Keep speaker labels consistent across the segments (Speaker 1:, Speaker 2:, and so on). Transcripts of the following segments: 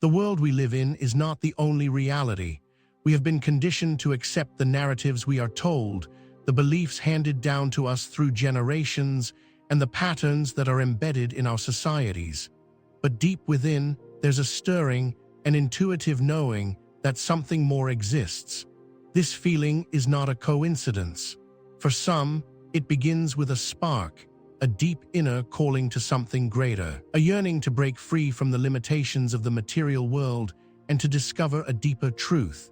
Speaker 1: The world we live in is not the only reality. We have been conditioned to accept the narratives we are told, the beliefs handed down to us through generations, and the patterns that are embedded in our societies. But deep within, there's a stirring, an intuitive knowing that something more exists. This feeling is not a coincidence. For some, it begins with a spark, a deep inner calling to something greater, a yearning to break free from the limitations of the material world and to discover a deeper truth.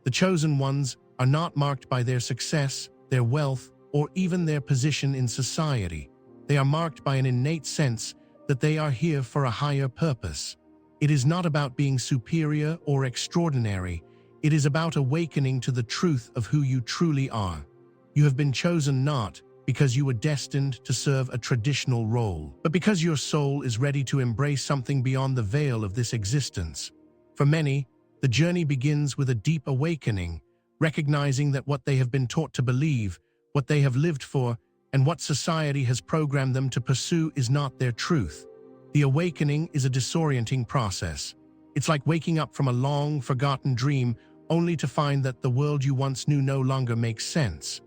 Speaker 1: The chosen ones are not marked by their success, their wealth, or even their position in society. They are marked by an innate sense that they are here for a higher purpose. It is not about being superior or extraordinary. It is about awakening to the truth of who you truly are. You have been chosen not because you were destined to serve a traditional role, but because your soul is ready to embrace something beyond the veil of this existence. For many, the journey begins with a deep awakening, recognizing that what they have been taught to believe, what they have lived for, and what society has programmed them to pursue is not their truth. The awakening is a disorienting process. It's like waking up from a long, forgotten dream only to find that the world you once knew no longer makes sense.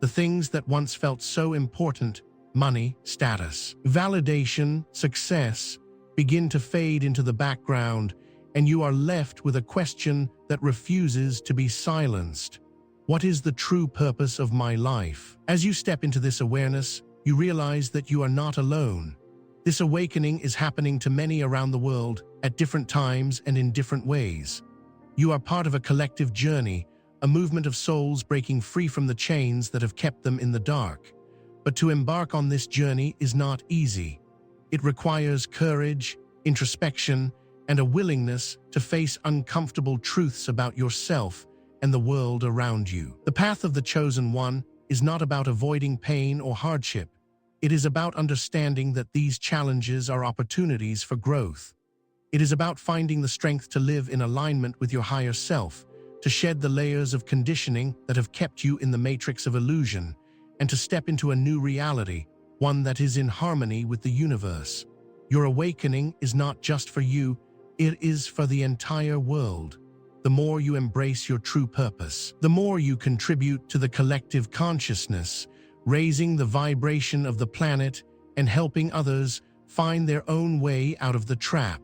Speaker 1: The things that once felt so important, money, status, validation, success, begin to fade into the background, and you are left with a question that refuses to be silenced. What is the true purpose of my life? As you step into this awareness, you realize that you are not alone. This awakening is happening to many around the world at different times and in different ways. You are part of a collective journey, a movement of souls breaking free from the chains that have kept them in the dark. But to embark on this journey is not easy. It requires courage, introspection, and a willingness to face uncomfortable truths about yourself and the world around you. The path of the chosen one is not about avoiding pain or hardship. It is about understanding that these challenges are opportunities for growth. It is about finding the strength to live in alignment with your higher self, to shed the layers of conditioning that have kept you in the matrix of illusion, and to step into a new reality, one that is in harmony with the universe. Your awakening is not just for you, it is for the entire world. The more you embrace your true purpose, the more you contribute to the collective consciousness, raising the vibration of the planet and helping others find their own way out of the trap.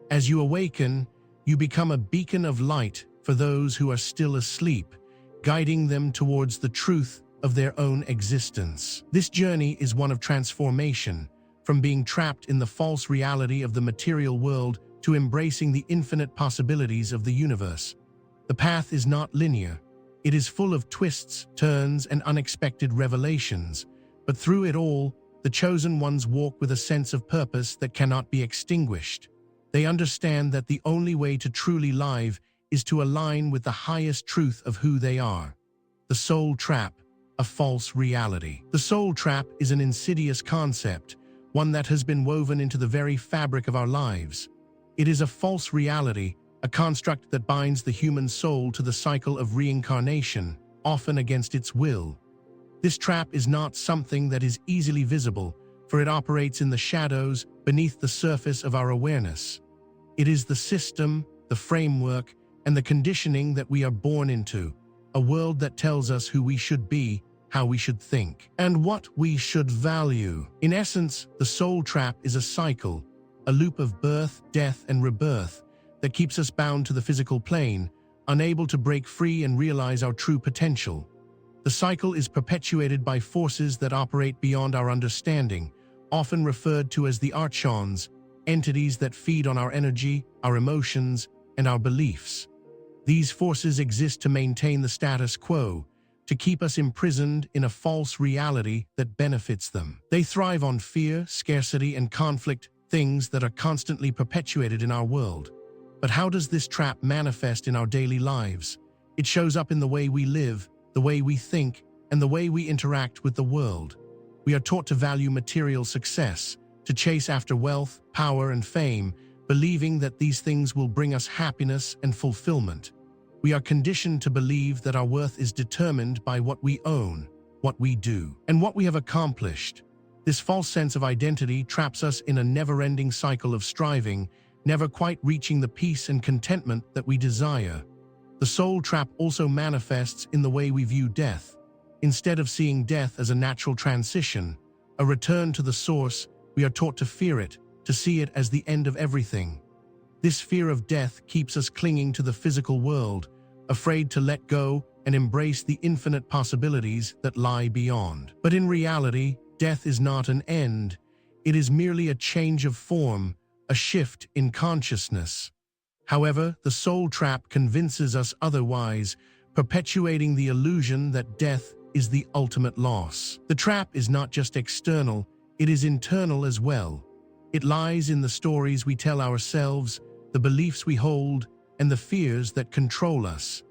Speaker 1: As you awaken, you become a beacon of light for those who are still asleep, guiding them towards the truth of their own existence. This journey is one of transformation, from being trapped in the false reality of the material world to embracing the infinite possibilities of the universe. The path is not linear. It is full of twists, turns, and unexpected revelations, but through it all, the chosen ones walk with a sense of purpose that cannot be extinguished. They understand that the only way to truly live is to align with the highest truth of who they are. The soul trap, a false reality. The soul trap is an insidious concept, one that has been woven into the very fabric of our lives. It is a false reality, a construct that binds the human soul to the cycle of reincarnation, often against its will. This trap is not something that is easily visible, for it operates in the shadows beneath the surface of our awareness. It is the system, the framework, and the conditioning that we are born into, a world that tells us who we should be, how we should think, and what we should value. In essence, the soul trap is a cycle, a loop of birth, death, and rebirth that keeps us bound to the physical plane, unable to break free and realize our true potential. The cycle is perpetuated by forces that operate beyond our understanding, often referred to as the archons, entities that feed on our energy, our emotions, and our beliefs. These forces exist to maintain the status quo, to keep us imprisoned in a false reality that benefits them. They thrive on fear, scarcity, and conflict, things that are constantly perpetuated in our world. But how does this trap manifest in our daily lives? It shows up in the way we live, the way we think, and the way we interact with the world. We are taught to value material success, to chase after wealth, power, and fame, believing that these things will bring us happiness and fulfillment. We are conditioned to believe that our worth is determined by what we own, what we do, and what we have accomplished. This false sense of identity traps us in a never-ending cycle of striving, never quite reaching the peace and contentment that we desire. The soul trap also manifests in the way we view death. Instead of seeing death as a natural transition, a return to the source, we are taught to fear it, to see it as the end of everything. This fear of death keeps us clinging to the physical world, afraid to let go and embrace the infinite possibilities that lie beyond. But in reality, death is not an end. It is merely a change of form, a shift in consciousness. However, the soul trap convinces us otherwise, perpetuating the illusion that death is the ultimate loss. The trap is not just external, it is internal as well. It lies in the stories we tell ourselves, the beliefs we hold, and the fears that control us.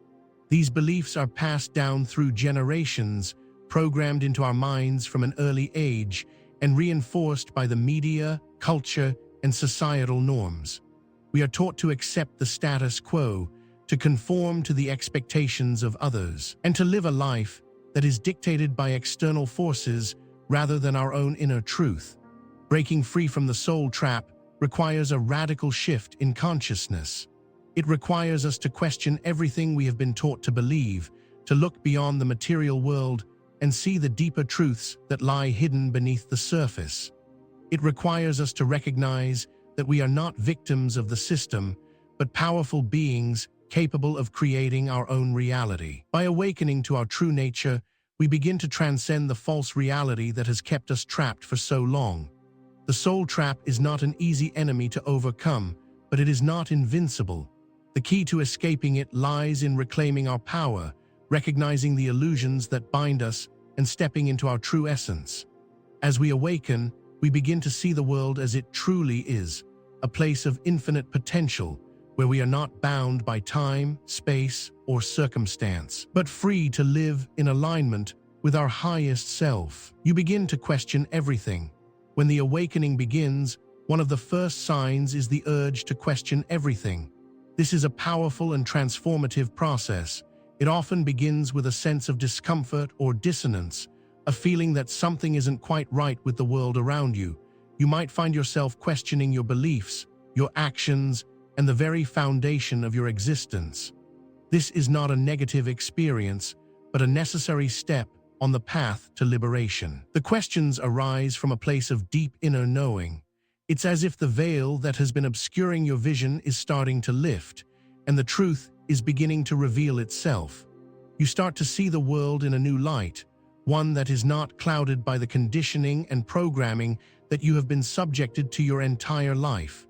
Speaker 1: These beliefs are passed down through generations, programmed into our minds from an early age, and reinforced by the media, culture, and societal norms. We are taught to accept the status quo, to conform to the expectations of others, and to live a life that is dictated by external forces rather than our own inner truth. Breaking free from the soul trap requires a radical shift in consciousness. It requires us to question everything we have been taught to believe, to look beyond the material world and see the deeper truths that lie hidden beneath the surface. It requires us to recognize that we are not victims of the system, but powerful beings capable of creating our own reality. By awakening to our true nature, we begin to transcend the false reality that has kept us trapped for so long. The soul trap is not an easy enemy to overcome, but it is not invincible. The key to escaping it lies in reclaiming our power, recognizing the illusions that bind us, and stepping into our true essence. As we awaken, we begin to see the world as it truly is, a place of infinite potential, where we are not bound by time, space, or circumstance, but free to live in alignment with our highest self. You begin to question everything. When the awakening begins, one of the first signs is the urge to question everything. This is a powerful and transformative process. It often begins with a sense of discomfort or dissonance, a feeling that something isn't quite right with the world around you. You might find yourself questioning your beliefs, your actions, and the very foundation of your existence. This is not a negative experience, but a necessary step on the path to liberation. The questions arise from a place of deep inner knowing. It's as if the veil that has been obscuring your vision is starting to lift, and the truth is beginning to reveal itself. You start to see the world in a new light, one that is not clouded by the conditioning and programming that you have been subjected to your entire life.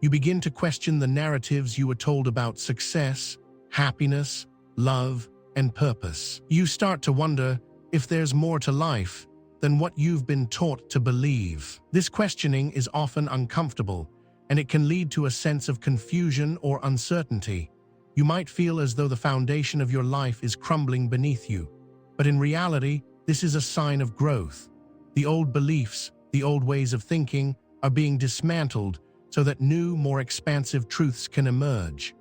Speaker 1: You begin to question the narratives you were told about success, happiness, love, and purpose. You start to wonder if there's more to life than what you've been taught to believe. This questioning is often uncomfortable, and it can lead to a sense of confusion or uncertainty. You might feel as though the foundation of your life is crumbling beneath you. But in reality, this is a sign of growth. The old beliefs, the old ways of thinking, are being dismantled so that new, more expansive truths can emerge.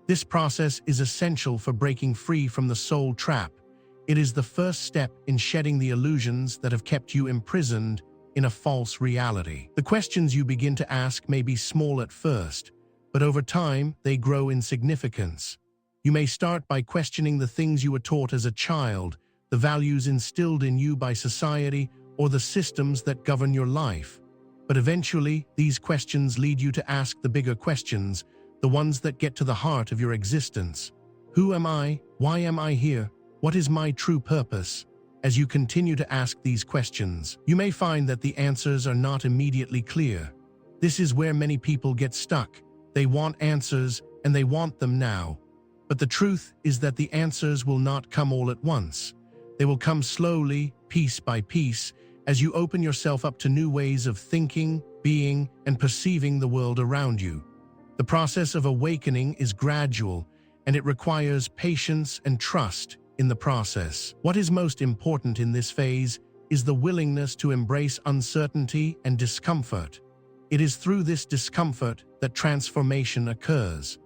Speaker 1: This process is essential for breaking free from the soul trap. It is the first step in shedding the illusions that have kept you imprisoned in a false reality. The questions you begin to ask may be small at first, but over time they grow in significance. You may start by questioning the things you were taught as a child, the values instilled in you by society, or the systems that govern your life. But eventually, these questions lead you to ask the bigger questions, the ones that get to the heart of your existence. Who am I? Why am I here? What is my true purpose? As you continue to ask these questions, you may find that the answers are not immediately clear. This is where many people get stuck. They want answers, and they want them now. But the truth is that the answers will not come all at once. They will come slowly, piece by piece, as you open yourself up to new ways of thinking, being, and perceiving the world around you. The process of awakening is gradual, and it requires patience and trust in the process. What is most important in this phase is the willingness to embrace uncertainty and discomfort. It is through this discomfort that transformation occurs.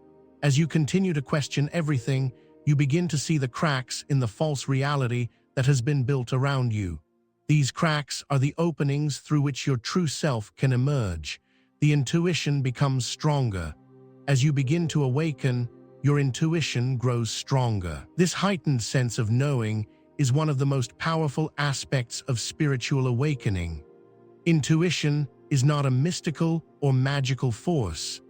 Speaker 1: As you continue to question everything, you begin to see the cracks in the false reality that has been built around you. These cracks are the openings through which your true self can emerge. the intuition becomes stronger. As you begin to awaken, your intuition grows stronger. This heightened sense of knowing is one of the most powerful aspects of spiritual awakening. Intuition is not a mystical or magical force.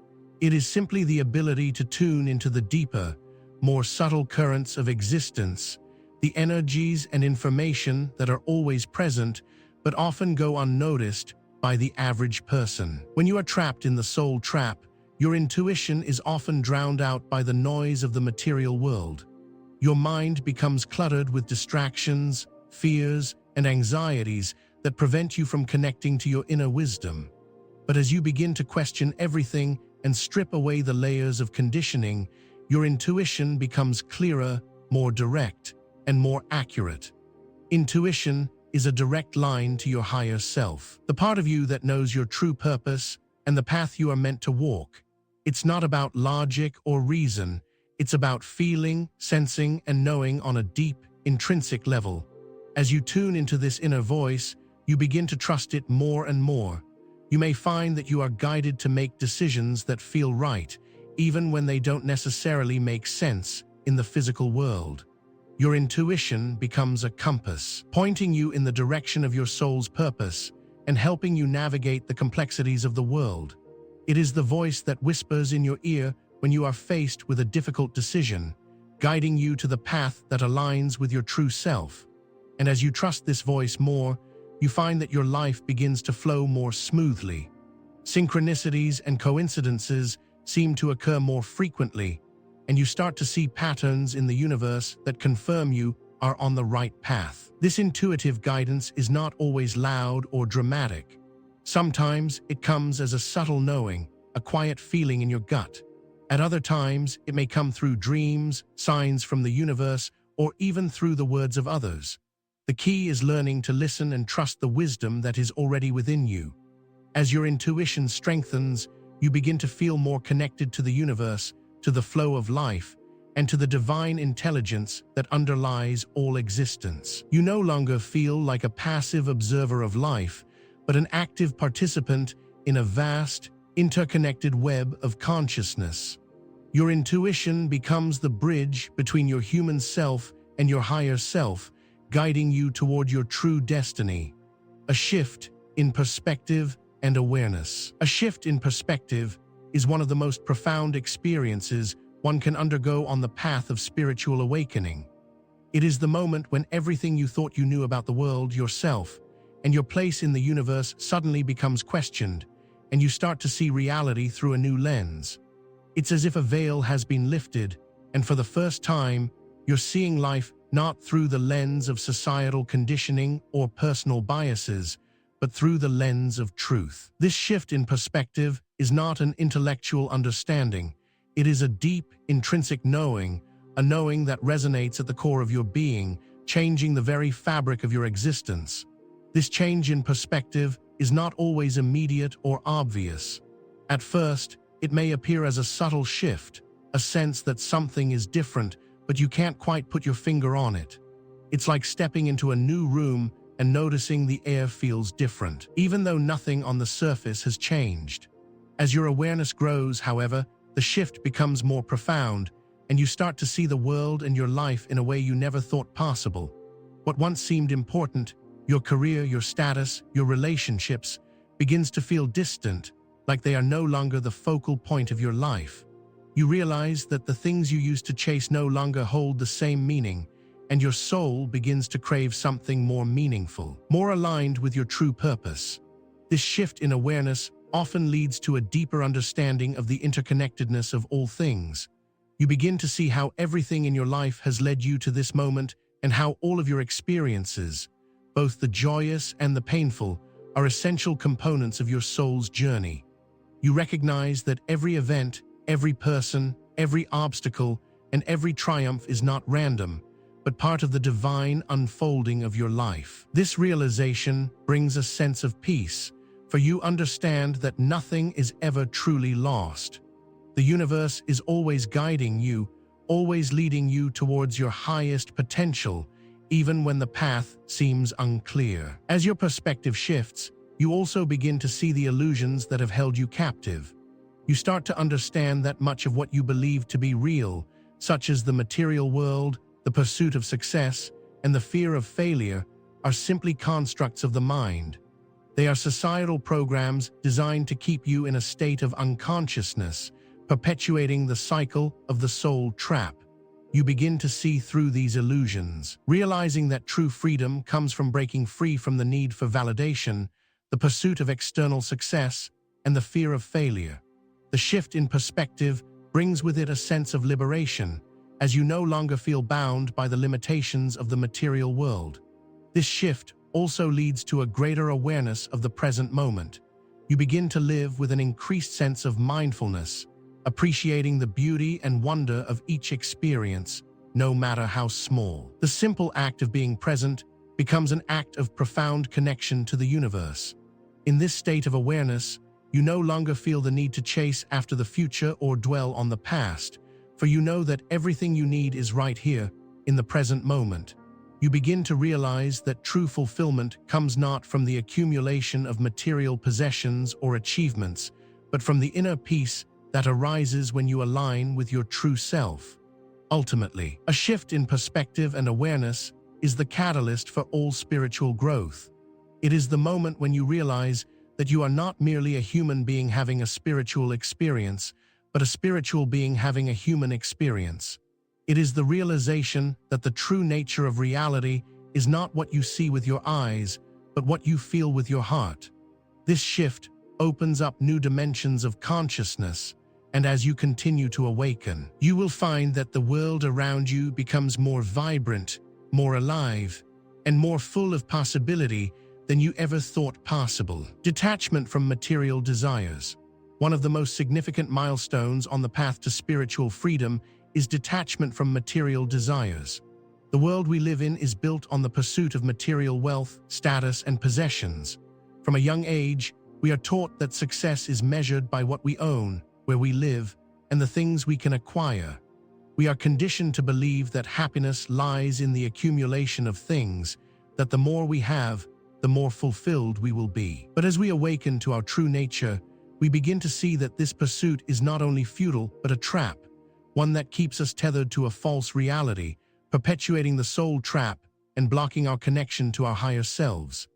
Speaker 1: It is simply the ability to tune into the deeper, more subtle currents of existence, the energies and information that are always present but often go unnoticed by the average person. When you are trapped in the soul trap, your intuition is often drowned out by the noise of the material world. Your mind becomes cluttered with distractions, fears, and anxieties that prevent you from connecting to your inner wisdom. But as you begin to question everything and strip away the layers of conditioning, your intuition becomes clearer, more direct, and more accurate. Intuition is a direct line to your higher self, the part of you that knows your true purpose and the path you are meant to walk. It's not about logic or reason. It's about feeling, sensing, and knowing on a deep, intrinsic level. As you tune into this inner voice, you begin to trust it more and more. You may find that you are guided to make decisions that feel right, even when they don't necessarily make sense in the physical world. Your intuition becomes a compass, pointing you in the direction of your soul's purpose and helping you navigate the complexities of the world. It is the voice that whispers in your ear when you are faced with a difficult decision, guiding you to the path that aligns with your true self. And as you trust this voice more, you find that your life begins to flow more smoothly. Synchronicities and coincidences seem to occur more frequently, and you start to see patterns in the universe that confirm you are on the right path. This intuitive guidance is not always loud or dramatic. Sometimes it comes as a subtle knowing, a quiet feeling in your gut. At other times, it may come through dreams, signs from the universe, or even through the words of others. The key is learning to listen and trust the wisdom that is already within you. As your intuition strengthens, you begin to feel more connected to the universe, to the flow of life, and to the divine intelligence that underlies all existence. You no longer feel like a passive observer of life, but an active participant in a vast, interconnected web of consciousness. Your intuition becomes the bridge between your human self and your higher self, guiding you toward your true destiny. A shift in perspective and awareness. A shift in perspective is one of the most profound experiences one can undergo on the path of spiritual awakening. It is the moment when everything you thought you knew about the world, yourself, and your place in the universe suddenly becomes questioned, and you start to see reality through a new lens. It's as if a veil has been lifted, and for the first time, you're seeing life not through the lens of societal conditioning or personal biases, but through the lens of truth. This shift in perspective is not an intellectual understanding. It is a deep, intrinsic knowing, a knowing that resonates at the core of your being, changing the very fabric of your existence. This change in perspective is not always immediate or obvious. At first, it may appear as a subtle shift, a sense that something is different, but you can't quite put your finger on it. It's like stepping into a new room and noticing the air feels different, even though nothing on the surface has changed. As your awareness grows, however, the shift becomes more profound, and you start to see the world and your life in a way you never thought possible. What once seemed important, your career, your status, your relationships, begins to feel distant, like they are no longer the focal point of your life. You realize that the things you used to chase no longer hold the same meaning, and your soul begins to crave something more meaningful, more aligned with your true purpose. This shift in awareness often leads to a deeper understanding of the interconnectedness of all things. You begin to see how everything in your life has led you to this moment, and how all of your experiences, both the joyous and the painful, are essential components of your soul's journey. You recognize that every event, every person, every obstacle, and every triumph is not random, but part of the divine unfolding of your life. This realization brings a sense of peace, for you understand that nothing is ever truly lost. The universe is always guiding you, always leading you towards your highest potential, even when the path seems unclear. As your perspective shifts, you also begin to see the illusions that have held you captive. You start to understand that much of what you believe to be real, such as the material world, the pursuit of success, and the fear of failure, are simply constructs of the mind. They are societal programs designed to keep you in a state of unconsciousness, perpetuating the cycle of the soul trap. You begin to see through these illusions, realizing that true freedom comes from breaking free from the need for validation, the pursuit of external success, and the fear of failure. The shift in perspective brings with it a sense of liberation, as you no longer feel bound by the limitations of the material world. This shift also leads to a greater awareness of the present moment. You begin to live with an increased sense of mindfulness, appreciating the beauty and wonder of each experience, no matter how small. The simple act of being present becomes an act of profound connection to the universe. In this state of awareness, you no longer feel the need to chase after the future or dwell on the past, for you know that everything you need is right here, in the present moment. You begin to realize that true fulfillment comes not from the accumulation of material possessions or achievements, but from the inner peace that arises when you align with your true self. Ultimately, a shift in perspective and awareness is the catalyst for all spiritual growth. It is the moment when you realize that you are not merely a human being having a spiritual experience, but a spiritual being having a human experience. It is the realization that the true nature of reality is not what you see with your eyes, but what you feel with your heart. This shift opens up new dimensions of consciousness, and as you continue to awaken, you will find that the world around you becomes more vibrant, more alive, and more full of possibility than you ever thought possible. Detachment from material desires. One of the most significant milestones on the path to spiritual freedom is detachment from material desires. The world we live in is built on the pursuit of material wealth, status, and possessions. From a young age, we are taught that success is measured by what we own, where we live, and the things we can acquire. We are conditioned to believe that happiness lies in the accumulation of things, that the more we have, the more fulfilled we will be. But as we awaken to our true nature, we begin to see that this pursuit is not only futile, but a trap, one that keeps us tethered to a false reality, perpetuating the soul trap and blocking our connection to our higher selves.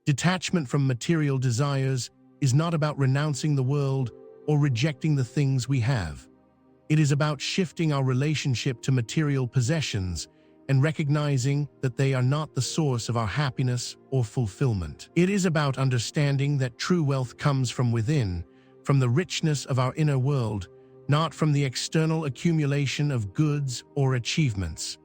Speaker 1: Detachment from material desires is not about renouncing the world or rejecting the things we have. It is about shifting our relationship to material possessions and recognizing that they are not the source of our happiness or fulfillment. It is about understanding that true wealth comes from within, from the richness of our inner world, not from the external accumulation of goods or achievements.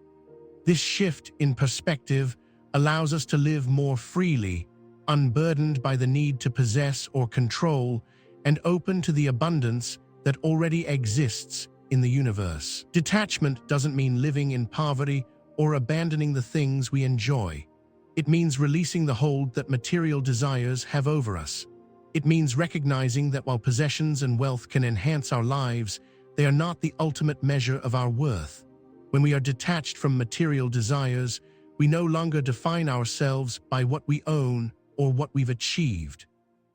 Speaker 1: This shift in perspective allows us to live more freely, unburdened by the need to possess or control, and open to the abundance that already exists in the universe. Detachment doesn't mean living in poverty or abandoning the things we enjoy. It means releasing the hold that material desires have over us. It means recognizing that while possessions and wealth can enhance our lives, they are not the ultimate measure of our worth. When we are detached from material desires, we no longer define ourselves by what we own or what we've achieved.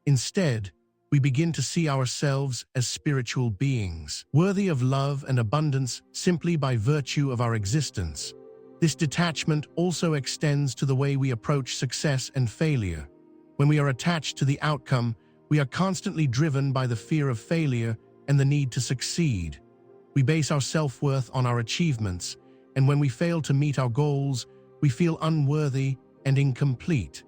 Speaker 1: Instead, we begin to see ourselves as spiritual beings, worthy of love and abundance simply by virtue of our existence. This detachment also extends to the way we approach success and failure. When we are attached to the outcome, we are constantly driven by the fear of failure and the need to succeed. We base our self-worth on our achievements, and when we fail to meet our goals, we feel unworthy and incomplete.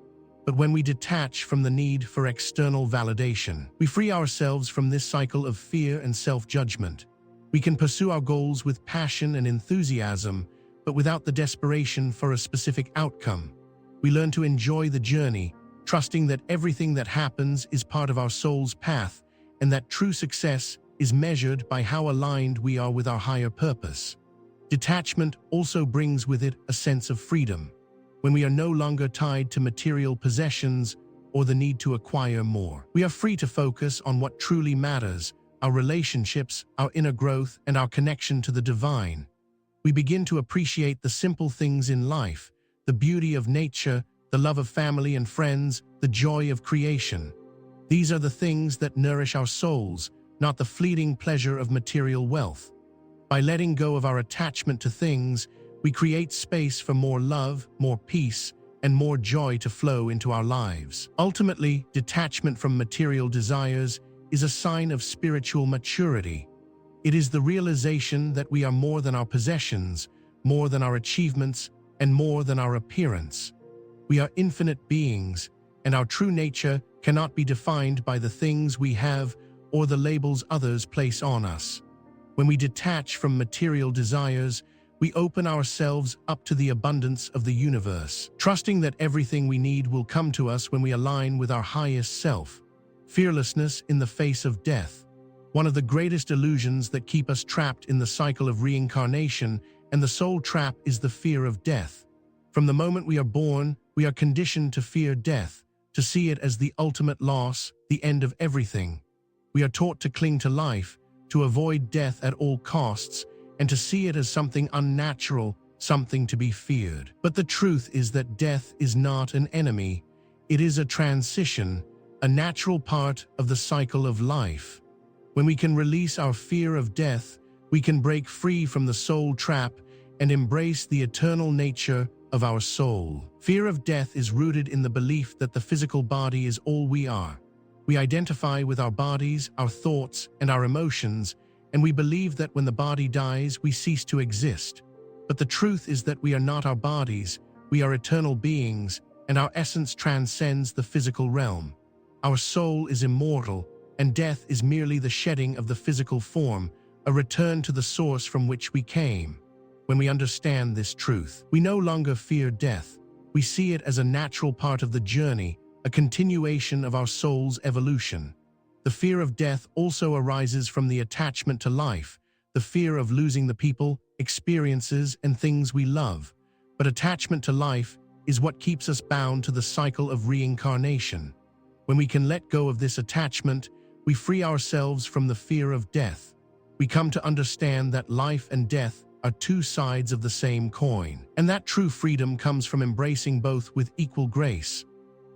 Speaker 1: But when we detach from the need for external validation, we free ourselves from this cycle of fear and self-judgment. We can pursue our goals with passion and enthusiasm, but without the desperation for a specific outcome. We learn to enjoy the journey, trusting that everything that happens is part of our soul's path, and that true success is measured by how aligned we are with our higher purpose. Detachment also brings with it a sense of freedom, when we are no longer tied to material possessions or the need to acquire more. We are free to focus on what truly matters, our relationships, our inner growth, and our connection to the divine. We begin to appreciate the simple things in life, the beauty of nature, the love of family and friends, the joy of creation. These are the things that nourish our souls, not the fleeting pleasure of material wealth. By letting go of our attachment to things, we create space for more love, more peace, and more joy to flow into our lives. Ultimately, detachment from material desires is a sign of spiritual maturity. It is the realization that we are more than our possessions, more than our achievements, and more than our appearance. We are infinite beings, and our true nature cannot be defined by the things we have or the labels others place on us. When we detach from material desires, we open ourselves up to the abundance of the universe, trusting that everything we need will come to us when we align with our highest self. Fearlessness in the face of death. One of the greatest illusions that keep us trapped in the cycle of reincarnation and the soul trap is the fear of death. From the moment we are born, we are conditioned to fear death, to see it as the ultimate loss, the end of everything. We are taught to cling to life, to avoid death at all costs, and to see it as something unnatural, something to be feared. But the truth is that death is not an enemy. It is a transition, a natural part of the cycle of life. When we can release our fear of death, we can break free from the soul trap and embrace the eternal nature of our soul. Fear of death is rooted in the belief that the physical body is all we are. We identify with our bodies, our thoughts, and our emotions, and we believe that when the body dies, we cease to exist. But the truth is that we are not our bodies, we are eternal beings, and our essence transcends the physical realm. Our soul is immortal, and death is merely the shedding of the physical form, a return to the source from which we came. When we understand this truth, we no longer fear death. We see it as a natural part of the journey, a continuation of our soul's evolution. The fear of death also arises from the attachment to life, the fear of losing the people, experiences, and things we love. But attachment to life is what keeps us bound to the cycle of reincarnation. When we can let go of this attachment, we free ourselves from the fear of death. We come to understand that life and death are two sides of the same coin, and that true freedom comes from embracing both with equal grace.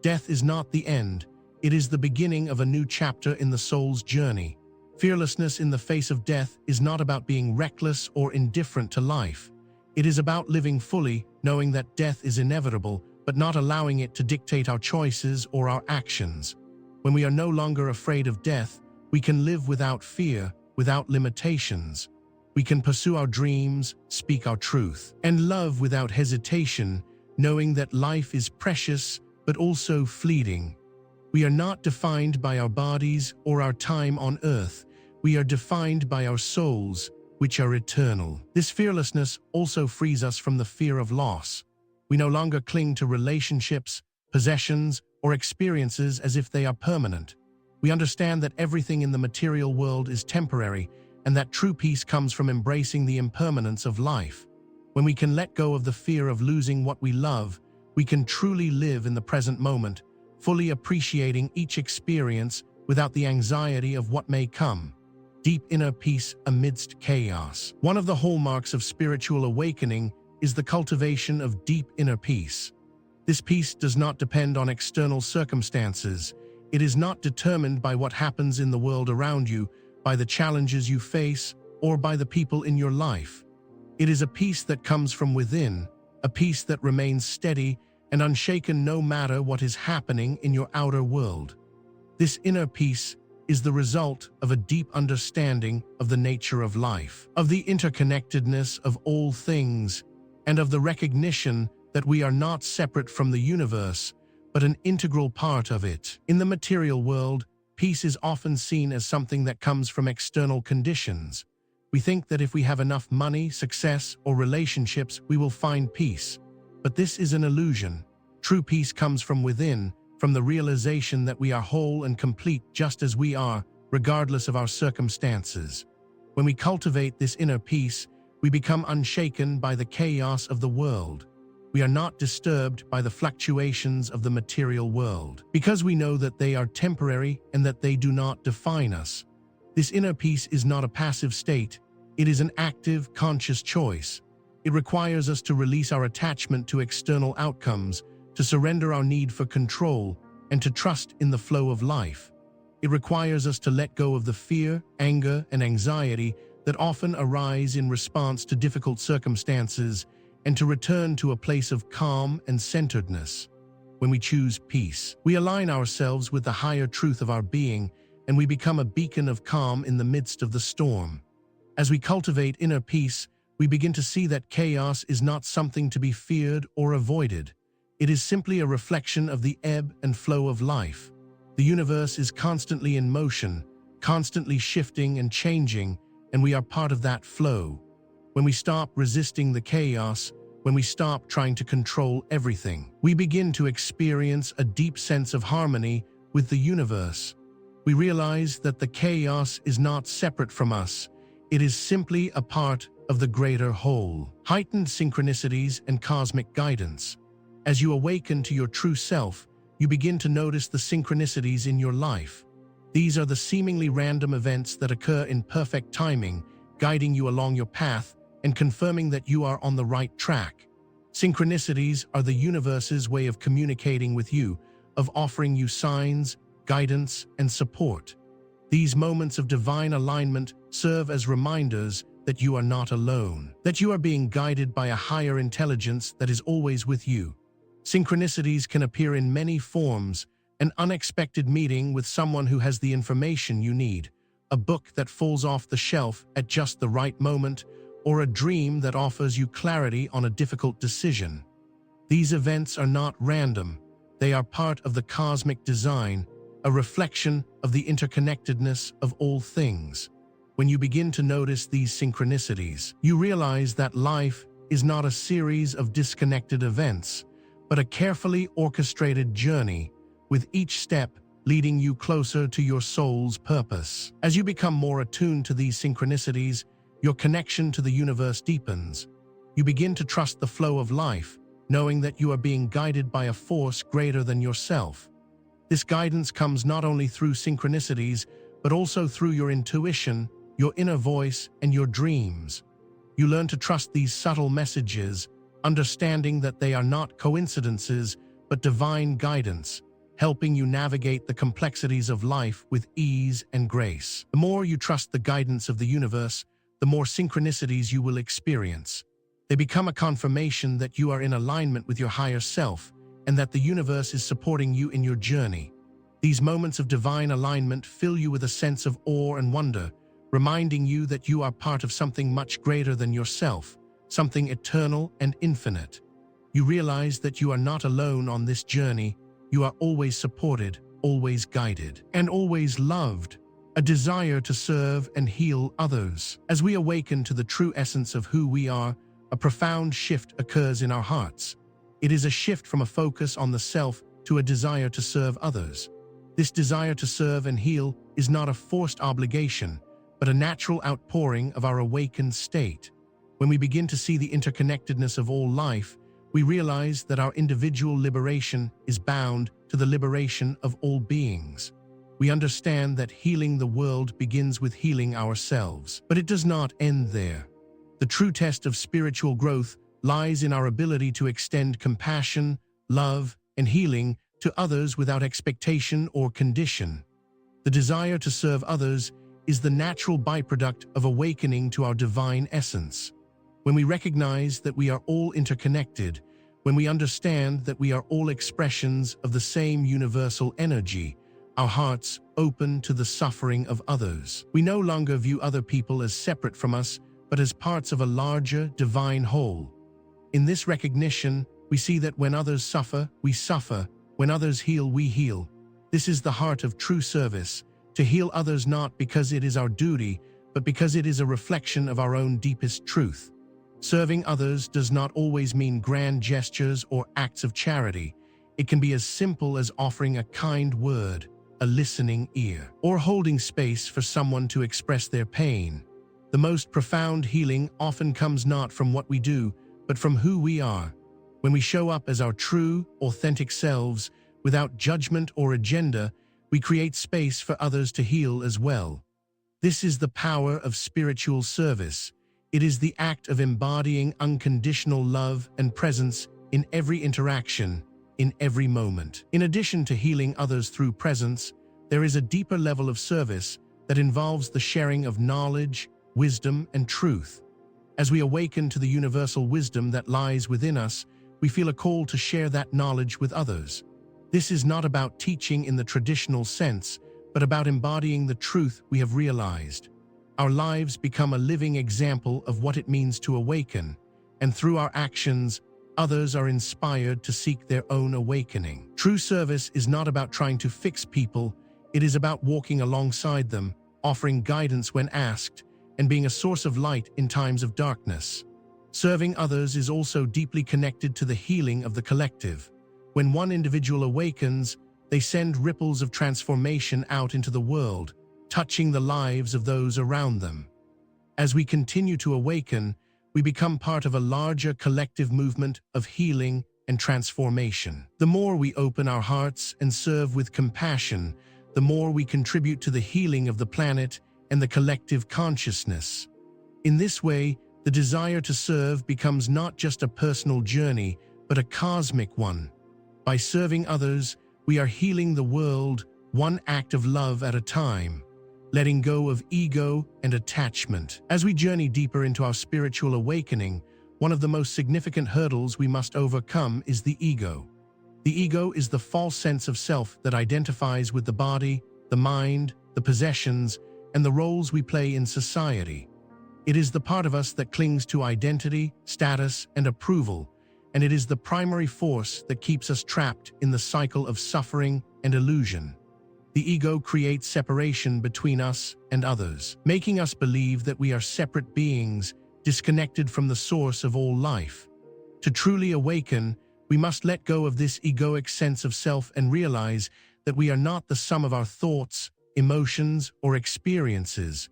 Speaker 1: Death is not the end, it is the beginning of a new chapter in the soul's journey. Fearlessness in the face of death is not about being reckless or indifferent to life. It is about living fully, knowing that death is inevitable, but not allowing it to dictate our choices or our actions. When we are no longer afraid of death, we can live without fear, without limitations. We can pursue our dreams, speak our truth, and love without hesitation, knowing that life is precious but also fleeting. We are not defined by our bodies or our time on earth. We are defined by our souls, which are eternal. This fearlessness also frees us from the fear of loss. We no longer cling to relationships, possessions, or experiences as if they are permanent. We understand that everything in the material world is temporary, and that true peace comes from embracing the impermanence of life. When we can let go of the fear of losing what we love, we can truly live in the present moment, fully appreciating each experience without the anxiety of what may come. Deep inner peace amidst chaos. One of the hallmarks of spiritual awakening is the cultivation of deep inner peace. This peace does not depend on external circumstances. It is not determined by what happens in the world around you, by the challenges you face, or by the people in your life. It is a peace that comes from within, a peace that remains steady and unshaken no matter what is happening in your outer world. This inner peace is the result of a deep understanding of the nature of life, of the interconnectedness of all things, and of the recognition that we are not separate from the universe, but an integral part of it. In the material world, peace is often seen as something that comes from external conditions. We think that if we have enough money, success, or relationships, we will find peace. But this is an illusion. True peace comes from within, from the realization that we are whole and complete just as we are, regardless of our circumstances. When we cultivate this inner peace, we become unshaken by the chaos of the world. We are not disturbed by the fluctuations of the material world, because we know that they are temporary and that they do not define us. This inner peace is not a passive state. It is an active, conscious choice. It requires us to release our attachment to external outcomes, to surrender our need for control, and to trust in the flow of life. It requires us to let go of the fear, anger, and anxiety that often arise in response to difficult circumstances, and to return to a place of calm and centeredness. When we choose peace, we align ourselves with the higher truth of our being, and we become a beacon of calm in the midst of the storm. As we cultivate inner peace, we begin to see that chaos is not something to be feared or avoided. It is simply a reflection of the ebb and flow of life. The universe is constantly in motion, constantly shifting and changing, and we are part of that flow. When we stop resisting the chaos, when we stop trying to control everything, we begin to experience a deep sense of harmony with the universe. We realize that the chaos is not separate from us. It is simply a part of the greater whole. Heightened synchronicities and cosmic guidance. As you awaken to your true self, you begin to notice the synchronicities in your life. These are the seemingly random events that occur in perfect timing, guiding you along your path and confirming that you are on the right track. Synchronicities are the universe's way of communicating with you, of offering you signs, guidance, and support. These moments of divine alignment serve as reminders that you are not alone, that you are being guided by a higher intelligence that is always with you. Synchronicities can appear in many forms: an unexpected meeting with someone who has the information you need, a book that falls off the shelf at just the right moment, or a dream that offers you clarity on a difficult decision. These events are not random. They are part of the cosmic design, a reflection of the interconnectedness of all things. When you begin to notice these synchronicities, you realize that life is not a series of disconnected events, but a carefully orchestrated journey, with each step leading you closer to your soul's purpose. As you become more attuned to these synchronicities, your connection to the universe deepens. You begin to trust the flow of life, knowing that you are being guided by a force greater than yourself. This guidance comes not only through synchronicities, but also through your intuition, your inner voice, and your dreams. You learn to trust these subtle messages, understanding that they are not coincidences, but divine guidance, helping you navigate the complexities of life with ease and grace. The more you trust the guidance of the universe, the more synchronicities you will experience. They become a confirmation that you are in alignment with your higher self, and that the universe is supporting you in your journey. These moments of divine alignment fill you with a sense of awe and wonder, reminding you that you are part of something much greater than yourself, something eternal and infinite. You realize that you are not alone on this journey. You are always supported, always guided, and always loved. A desire to serve and heal others. As we awaken to the true essence of who we are, a profound shift occurs in our hearts. It is a shift from a focus on the self to a desire to serve others. This desire to serve and heal is not a forced obligation, but a natural outpouring of our awakened state. When we begin to see the interconnectedness of all life, we realize that our individual liberation is bound to the liberation of all beings. We understand that healing the world begins with healing ourselves, but it does not end there. The true test of spiritual growth lies in our ability to extend compassion, love, and healing to others without expectation or condition. The desire to serve others is the natural byproduct of awakening to our divine essence. When we recognize that we are all interconnected, when we understand that we are all expressions of the same universal energy, our hearts open to the suffering of others. We no longer view other people as separate from us, but as parts of a larger, divine whole. In this recognition, we see that when others suffer, we suffer. When others heal, we heal. This is the heart of true service, to heal others not because it is our duty, but because it is a reflection of our own deepest truth. Serving others does not always mean grand gestures or acts of charity. It can be as simple as offering a kind word, a listening ear, or holding space for someone to express their pain. The most profound healing often comes not from what we do, but from who we are. When we show up as our true, authentic selves, without judgment or agenda, we create space for others to heal as well. This is the power of spiritual service. It is the act of embodying unconditional love and presence in every interaction, in every moment. In addition to healing others through presence, there is a deeper level of service that involves the sharing of knowledge, wisdom, and truth. As we awaken to the universal wisdom that lies within us, we feel a call to share that knowledge with others. This is not about teaching in the traditional sense, but about embodying the truth we have realized. Our lives become a living example of what it means to awaken, and through our actions, others are inspired to seek their own awakening. True service is not about trying to fix people, it is about walking alongside them, offering guidance when asked, and being a source of light in times of darkness. Serving others is also deeply connected to the healing of the collective. When one individual awakens, they send ripples of transformation out into the world, touching the lives of those around them. As we continue to awaken, we become part of a larger collective movement of healing and transformation. The more we open our hearts and serve with compassion, the more we contribute to the healing of the planet and the collective consciousness. In this way, the desire to serve becomes not just a personal journey, but a cosmic one. By serving others, we are healing the world, one act of love at a time, letting go of ego and attachment. As we journey deeper into our spiritual awakening, one of the most significant hurdles we must overcome is the ego. The ego is the false sense of self that identifies with the body, the mind, the possessions, and the roles we play in society. It is the part of us that clings to identity, status, and approval, and it is the primary force that keeps us trapped in the cycle of suffering and illusion. The ego creates separation between us and others, making us believe that we are separate beings, disconnected from the source of all life. To truly awaken, we must let go of this egoic sense of self and realize that we are not the sum of our thoughts, emotions, or experiences.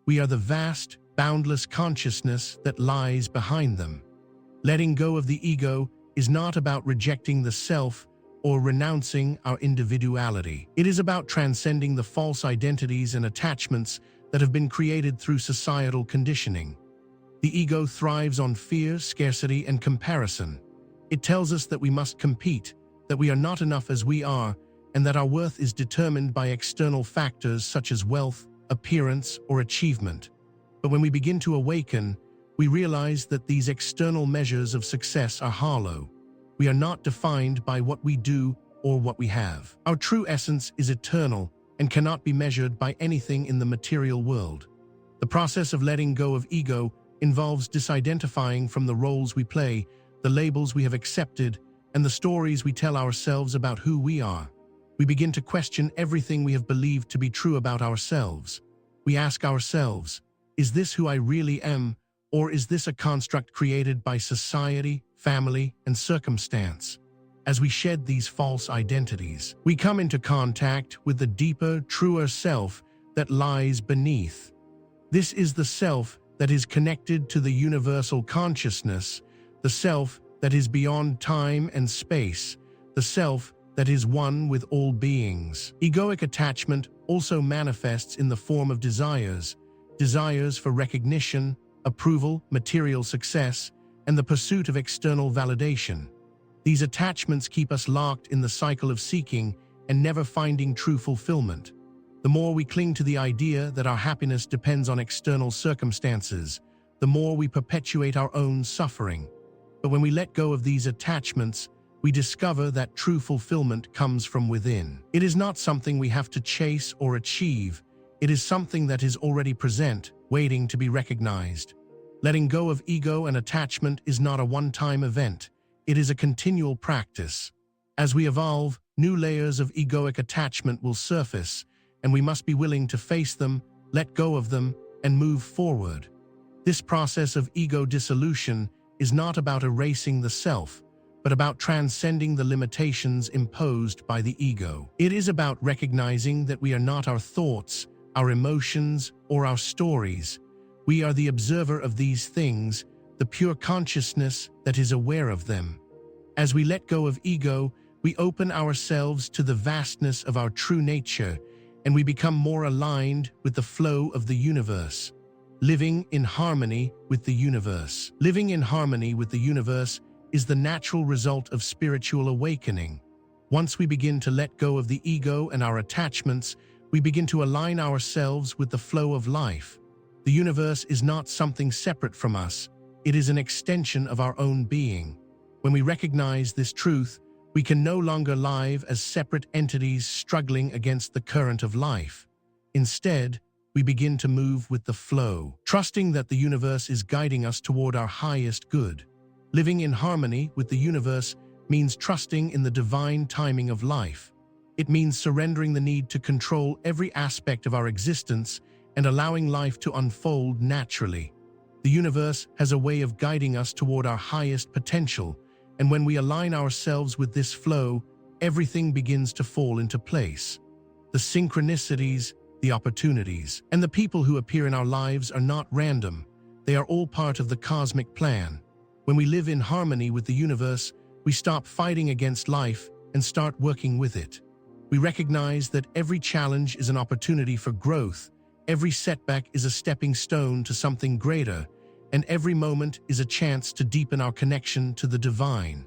Speaker 1: We are the vast, boundless consciousness that lies behind them. Letting go of the ego is not about rejecting the self or renouncing our individuality. It is about transcending the false identities and attachments that have been created through societal conditioning. The ego thrives on fear, scarcity, and comparison. It tells us that we must compete, that we are not enough as we are, and that our worth is determined by external factors such as wealth, appearance, or achievement. But when we begin to awaken, we realize that these external measures of success are hollow. We are not defined by what we do or what we have. Our true essence is eternal and cannot be measured by anything in the material world. The process of letting go of ego involves disidentifying from the roles we play, the labels we have accepted, and the stories we tell ourselves about who we are. We begin to question everything we have believed to be true about ourselves. We ask ourselves, is this who I really am, or is this a construct created by society, family, and circumstance? As we shed these false identities, we come into contact with the deeper, truer self that lies beneath. This is the self that is connected to the universal consciousness, the self that is beyond time and space, the self that is one with all beings. Egoic attachment also manifests in the form of desires for recognition, approval, material success, and the pursuit of external validation. These attachments keep us locked in the cycle of seeking and never finding true fulfillment. The more we cling to the idea that our happiness depends on external circumstances, the more we perpetuate our own suffering. But when we let go of these attachments, we discover that true fulfillment comes from within. It is not something we have to chase or achieve. It is something that is already present, waiting to be recognized. Letting go of ego and attachment is not a one-time event. It is a continual practice. As we evolve, new layers of egoic attachment will surface, and we must be willing to face them, let go of them, and move forward. This process of ego dissolution is not about erasing the self, but about transcending the limitations imposed by the ego. It is about recognizing that we are not our thoughts, our emotions, or our stories. We are the observer of these things, the pure consciousness that is aware of them. As we let go of ego, we open ourselves to the vastness of our true nature, and we become more aligned with the flow of the universe. Living in harmony with the universe. Living in harmony with the universe is the natural result of spiritual awakening. Once we begin to let go of the ego and our attachments, we begin to align ourselves with the flow of life. The universe is not something separate from us. It is an extension of our own being. When we recognize this truth, we can no longer live as separate entities struggling against the current of life. Instead, we begin to move with the flow, trusting that the universe is guiding us toward our highest good. Living in harmony with the universe means trusting in the divine timing of life. It means surrendering the need to control every aspect of our existence and allowing life to unfold naturally. The universe has a way of guiding us toward our highest potential, and when we align ourselves with this flow, everything begins to fall into place. The synchronicities, the opportunities, and the people who appear in our lives are not random. They are all part of the cosmic plan. When we live in harmony with the universe, we stop fighting against life and start working with it. We recognize that every challenge is an opportunity for growth, every setback is a stepping stone to something greater, and every moment is a chance to deepen our connection to the divine.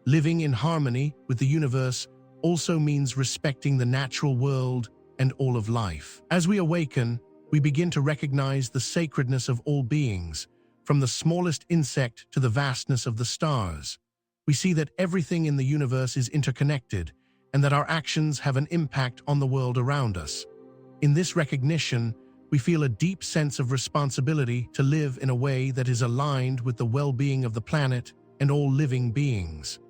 Speaker 1: Living in harmony with the universe also means respecting the natural world and all of life. As we awaken, we begin to recognize the sacredness of all beings, from the smallest insect to the vastness of the stars. We see that everything in the universe is interconnected, and that our actions have an impact on the world around us. In this recognition, we feel a deep sense of responsibility to live in a way that is aligned with the well-being of the planet and all living beings.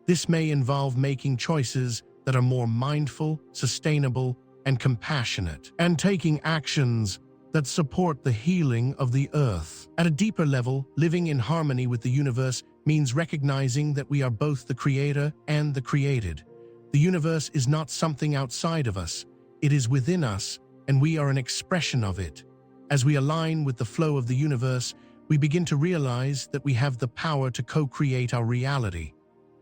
Speaker 1: This may involve making choices that are more mindful, sustainable, and compassionate, and taking actions that support the healing of the earth. At a deeper level, living in harmony with the universe means recognizing that we are both the creator and the created. The universe is not something outside of us. It is within us, and we are an expression of it. As we align with the flow of the universe, we begin to realize that we have the power to co-create our reality.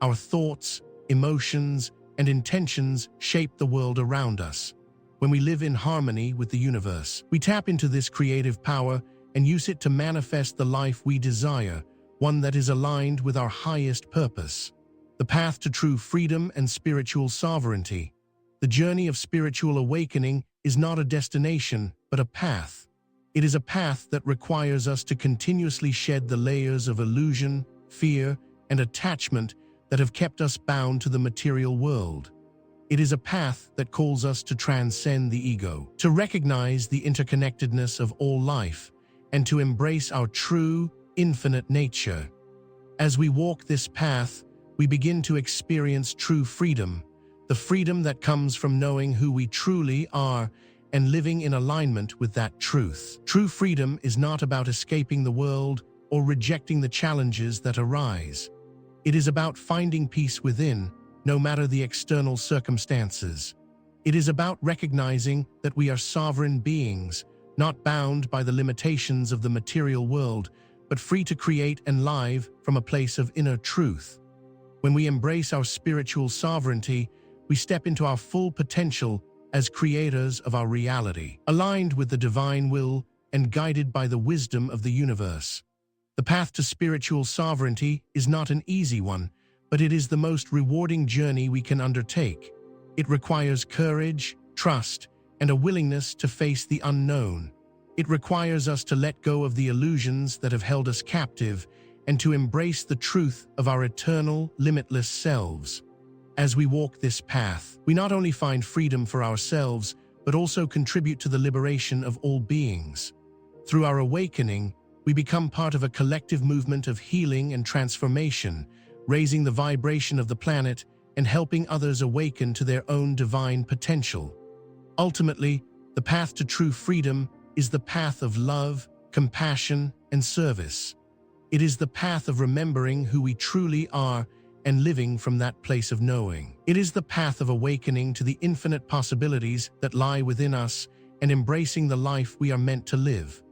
Speaker 1: Our thoughts, emotions, and intentions shape the world around us. When we live in harmony with the universe, we tap into this creative power and use it to manifest the life we desire, one that is aligned with our highest purpose. The path to true freedom and spiritual sovereignty. The journey of spiritual awakening is not a destination, but a path. It is a path that requires us to continuously shed the layers of illusion, fear, and attachment that have kept us bound to the material world. It is a path that calls us to transcend the ego, to recognize the interconnectedness of all life, and to embrace our true, infinite nature. As we walk this path, we begin to experience true freedom, the freedom that comes from knowing who we truly are and living in alignment with that truth. True freedom is not about escaping the world or rejecting the challenges that arise. It is about finding peace within, no matter the external circumstances. It is about recognizing that we are sovereign beings, not bound by the limitations of the material world, but free to create and live from a place of inner truth. When we embrace our spiritual sovereignty, we step into our full potential as creators of our reality, aligned with the divine will and guided by the wisdom of the universe. The path to spiritual sovereignty is not an easy one, but it is the most rewarding journey we can undertake. It requires courage, trust, and a willingness to face the unknown. It requires us to let go of the illusions that have held us captive and to embrace the truth of our eternal, limitless selves. As we walk this path, we not only find freedom for ourselves, but also contribute to the liberation of all beings. Through our awakening, we become part of a collective movement of healing and transformation, raising the vibration of the planet and helping others awaken to their own divine potential. Ultimately, the path to true freedom is the path of love, compassion, and service. It is the path of remembering who we truly are and living from that place of knowing. It is the path of awakening to the infinite possibilities that lie within us and embracing the life we are meant to live.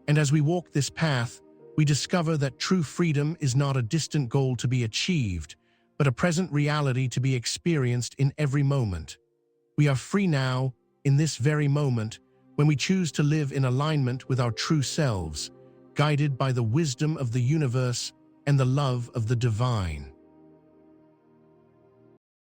Speaker 1: And as we walk this path, we discover that true freedom is not a distant goal to be achieved, but a present reality to be experienced in every moment. We are free now, in this very moment, when we choose to live in alignment with our true selves, guided by the wisdom of the universe and the love of the divine.